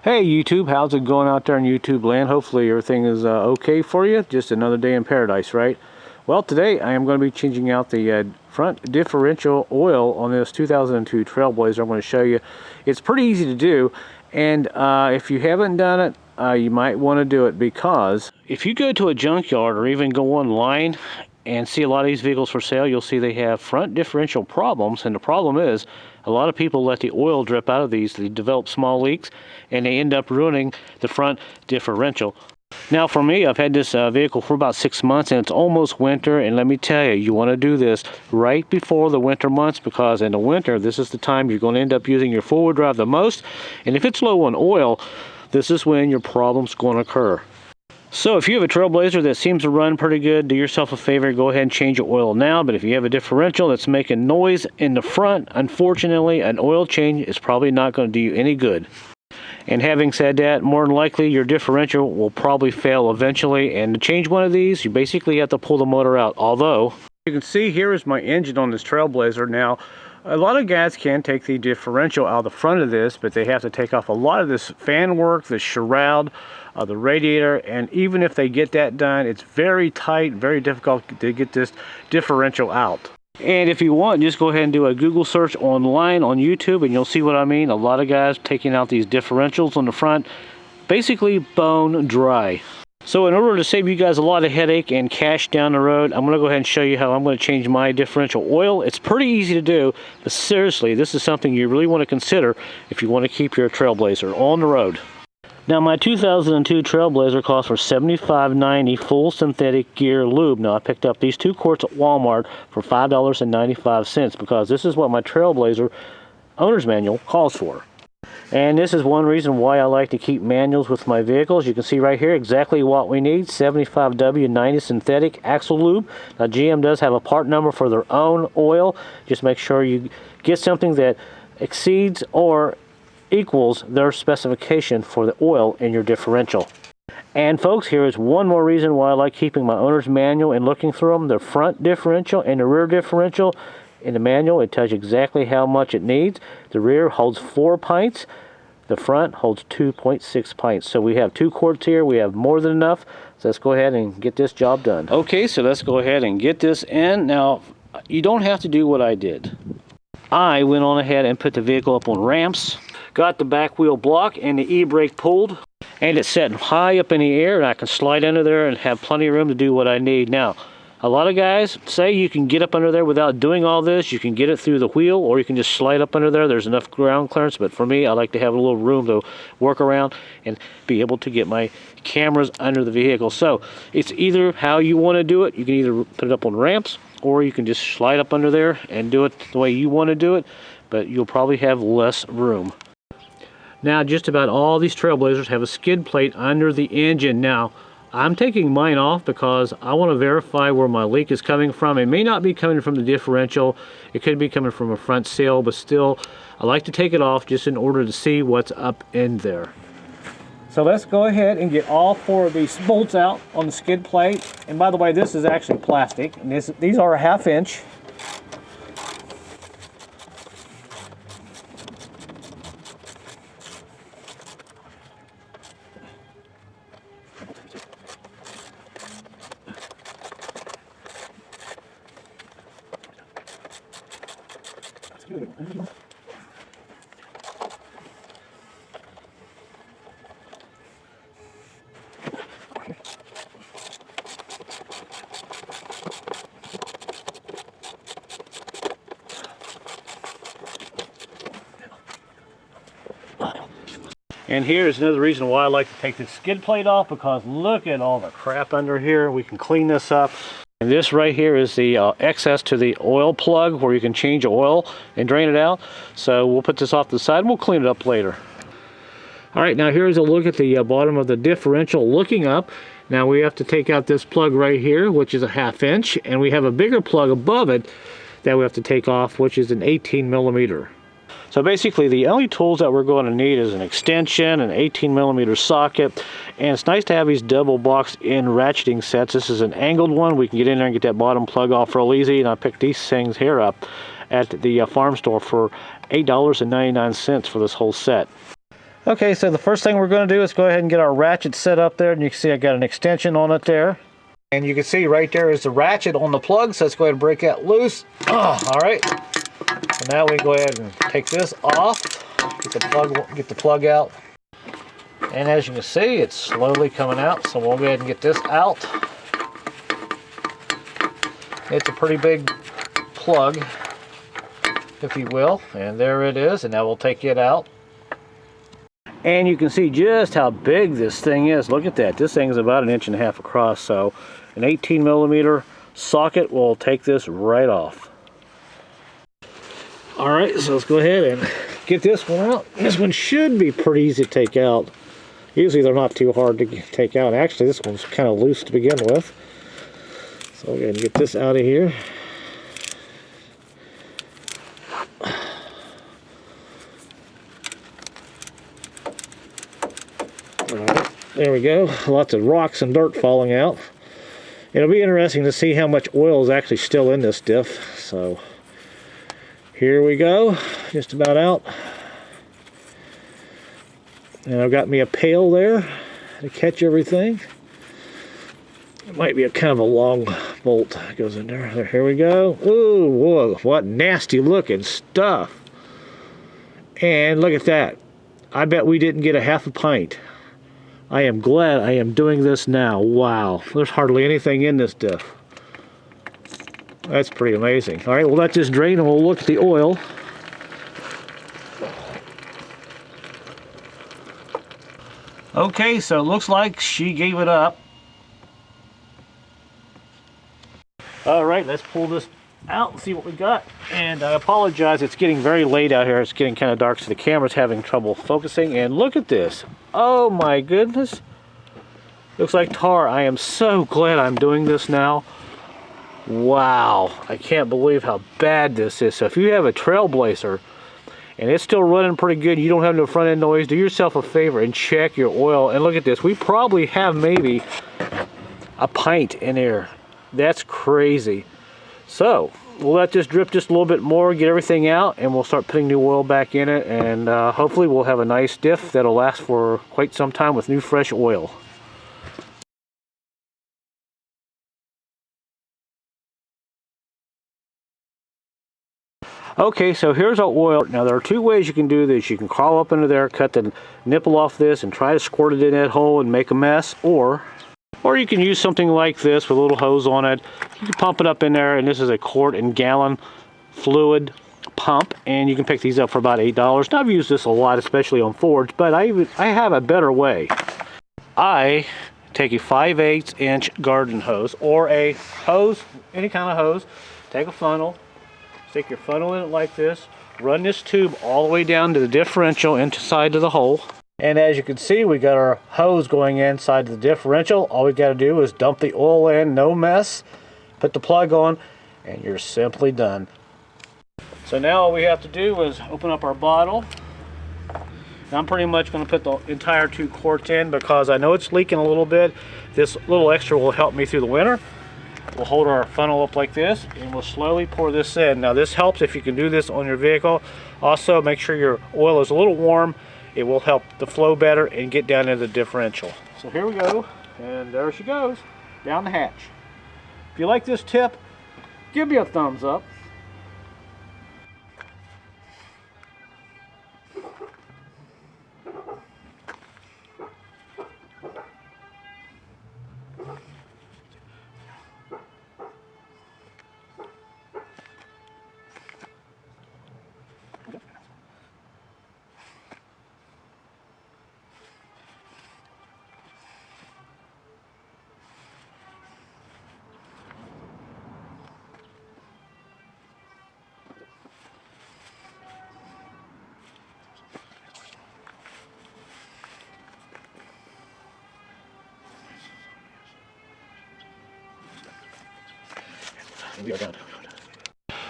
Hey YouTube, how's it going out there in YouTube land? Hopefully everything is okay for you. Just another day in paradise, right? Well, today I am going to be changing out the front differential oil on this 2002 Trailblazer. I'm going to show you. It's pretty easy to do, and if you haven't done it, you might want to do it, because if you go to a junkyard or even go online and see a lot of these vehicles for sale, you'll see they have front differential problems, and the problem is a lot of people let the oil drip out of these. They develop small leaks and they end up ruining the front differential. Now for me, I've had this vehicle for about 6 months and it's almost winter, and let me tell you, you want to do this right before the winter months, because in the winter this is the time you're going to end up using your four-wheel drive the most, and if it's low on oil, this is when your problem's going to occur. So if you have a Trailblazer that seems to run pretty good, do yourself a favor, go ahead and change your oil now. But if you have a differential that's making noise in the front, unfortunately an oil change is probably not going to do you any good. And having said that, more than likely your differential will probably fail eventually, and to change one of these you basically have to pull the motor out. Although you can see here is my engine on this Trailblazer. Now a lot of guys can take the differential out of the front of this, but they have to take off a lot of this fan work, the shroud, the radiator, and even if they get that done, it's very tight, very difficult to get this differential out. And if you want, just go ahead and do a Google search online on YouTube and you'll see what I mean. A lot of guys taking out these differentials on the front, basically bone dry. So in order to save you guys a lot of headache and cash down the road, I'm going to go ahead and show you how I'm going to change my differential oil. It's pretty easy to do, but seriously, this is something you really want to consider if you want to keep your Trailblazer on the road. Now my 2002 Trailblazer cost for $75.90 full synthetic gear lube. Now I picked up these 2 quarts at Walmart for $5.95 because this is what my Trailblazer owner's manual calls for. And this is one reason why I like to keep manuals with my vehicles. You can see right here exactly what we need: 75W90 synthetic axle lube. Now GM does have a part number for their own oil. Just make sure you get something that exceeds or equals their specification for the oil in your differential. And folks, here is one more reason why I like keeping my owner's manual and looking through them. The front differential and the rear differential, in the manual it tells you exactly how much it needs. The rear holds 4 pints, the front holds 2.6 pints. So we have 2 quarts here, we have more than enough. So let's go ahead and get this job done. Okay, so let's go ahead and get this in. Now you don't have to do what I did. I went on ahead and put the vehicle up on ramps, got the back wheel block and the e-brake pulled, and it's set high up in the air, and I can slide under there and have plenty of room to do what I need. Now a lot of guys say you can get up under there without doing all this. You can get it through the wheel, or you can just slide up under there. There's enough ground clearance, but for me, I like to have a little room to work around and be able to get my cameras under the vehicle. So it's either how you want to do it. You can either put it up on ramps, or you can just slide up under there and do it the way you want to do it, but you'll probably have less room. Now just about all these Trailblazers have a skid plate under the engine. Now I'm taking mine off because I want to verify where my leak is coming from. It may not be coming from the differential, it could be coming from a front seal, but still I like to take it off just in order to see what's up in there. So let's go ahead and get all 4 of these bolts out on the skid plate. And by the way, this is actually plastic, and these are a 1/2 inch. And here's another reason why I like to take this skid plate off, because look at all the crap under here. We can clean this up. And this right here is the access to the oil plug where you can change oil and drain it out. So we'll put this off to the side and we'll clean it up later. All right, now here's a look at the bottom of the differential looking up. Now we have to take out this plug right here, which is a 1/2 inch, and we have a bigger plug above it that we have to take off, which is an 18mm. So basically the only tools that we're going to need is an extension, an 18mm socket, and it's nice to have these double boxed in ratcheting sets. This is an angled one. We can get in there and get that bottom plug off real easy, and I picked these things here up at the farm store for $8.99 for this whole set. Okay, so the first thing we're going to do is go ahead and get our ratchet set up there, and you can see I got an extension on it there. And you can see right there is the ratchet on the plug, so let's go ahead and break that loose. Oh, all right. So now we go ahead and take this off, get the plug out. And as you can see, it's slowly coming out, so we'll go ahead and get this out. It's a pretty big plug, if you will, and there it is, and now we'll take it out. And you can see just how big this thing is. Look at that. This thing is about 1.5 inches across, so an 18mm socket will take this right off. Alright, so let's go ahead and get this one out. This one should be pretty easy to take out. Usually they're not too hard to take out. Actually, this one's kind of loose to begin with. So we'll go ahead and get this out of here. Alright, there we go. Lots of rocks and dirt falling out. It'll be interesting to see how much oil is actually still in this diff. So here we go, just about out. And I've got me a pail there to catch everything. It might be a kind of a long bolt that goes in there. Here we go. Ooh, whoa, what nasty looking stuff. And look at that. I bet we didn't get a half a pint. I am glad I am doing this now. Wow, there's hardly anything in this diff. That's pretty amazing. All right, well, let this drain and we'll look at the oil. Okay, so it looks like she gave it up. All right, let's pull this out and see what we got. And I apologize, it's getting very late out here. It's getting kind of dark, so the camera's having trouble focusing. And look at this. Oh my goodness. Looks like tar. I am so glad I'm doing this now. Wow, I can't believe how bad this is. So if you have a Trailblazer and it's still running pretty good, you don't have no front end noise, do yourself a favor and check your oil. And look at this, we probably have maybe a pint in here. That's crazy. So we'll let this drip just a little bit more, get everything out, and we'll start putting new oil back in it, and hopefully we'll have a nice diff that'll last for quite some time with new fresh oil. Okay, so here's our oil. Now there are two ways you can do this. You can crawl up into there, cut the nipple off this, and try to squirt it in that hole and make a mess, or you can use something like this with a little hose on it. You can pump it up in there, and this is a quart and gallon fluid pump, and you can pick these up for about $8. Now I've used this a lot, especially on Fords, but I have a better way. I take a 5/8 inch garden hose, or a hose, any kind of hose, take a funnel, stick your funnel in it like this, run this tube all the way down to the differential inside of the hole. And as you can see, we got our hose going inside the differential. All we got to do is dump the oil in, no mess, put the plug on, and you're simply done. So now all we have to do is open up our bottle. Now I'm pretty much going to put the entire 2 quarts in because I know it's leaking a little bit. This little extra will help me through the winter. We'll hold our funnel up like this, and we'll slowly pour this in. Now this helps if you can do this on your vehicle. Also, make sure your oil is a little warm. It will help the flow better and get down into the differential. So here we go, and there she goes, down the hatch. If you like this tip, give me a thumbs up.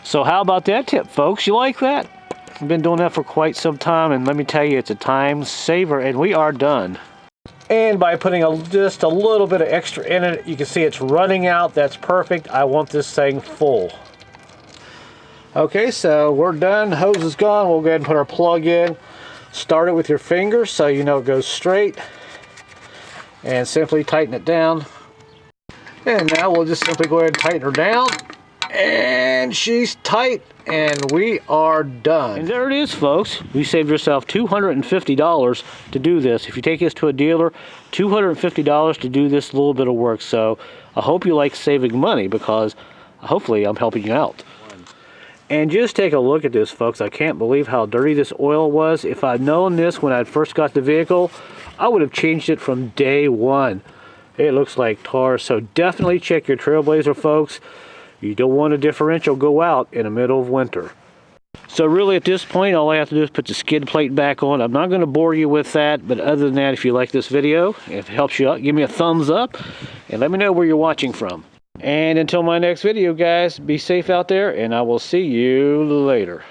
So how about that tip, folks? You like that? I've been doing that for quite some time, and let me tell you, it's a time saver, and we are done. And by putting just a little bit of extra in it, you can see it's running out. That's perfect. I want this thing full. Okay, so we're done. Hose is gone. We'll go ahead and put our plug in. Start it with your fingers so you know it goes straight, and simply tighten it down. And now we'll just simply go ahead and tighten her down, and she's tight, and we are done. And there it is, folks. We saved yourself $250 to do this. If you take this to a dealer, $250 to do this little bit of work. So I hope you like saving money, because hopefully I'm helping you out. And just take a look at this, folks. I can't believe how dirty this oil was. If I'd known this when I first got the vehicle, I would have changed it from day one. It looks like tar, so definitely check your Trailblazer, folks. You don't want a differential go out in the middle of winter. So really at this point, all I have to do is put the skid plate back on. I'm not going to bore you with that, but other than that, if you like this video, if it helps you out, give me a thumbs up and let me know where you're watching from. And until my next video, guys, be safe out there, and I will see you later.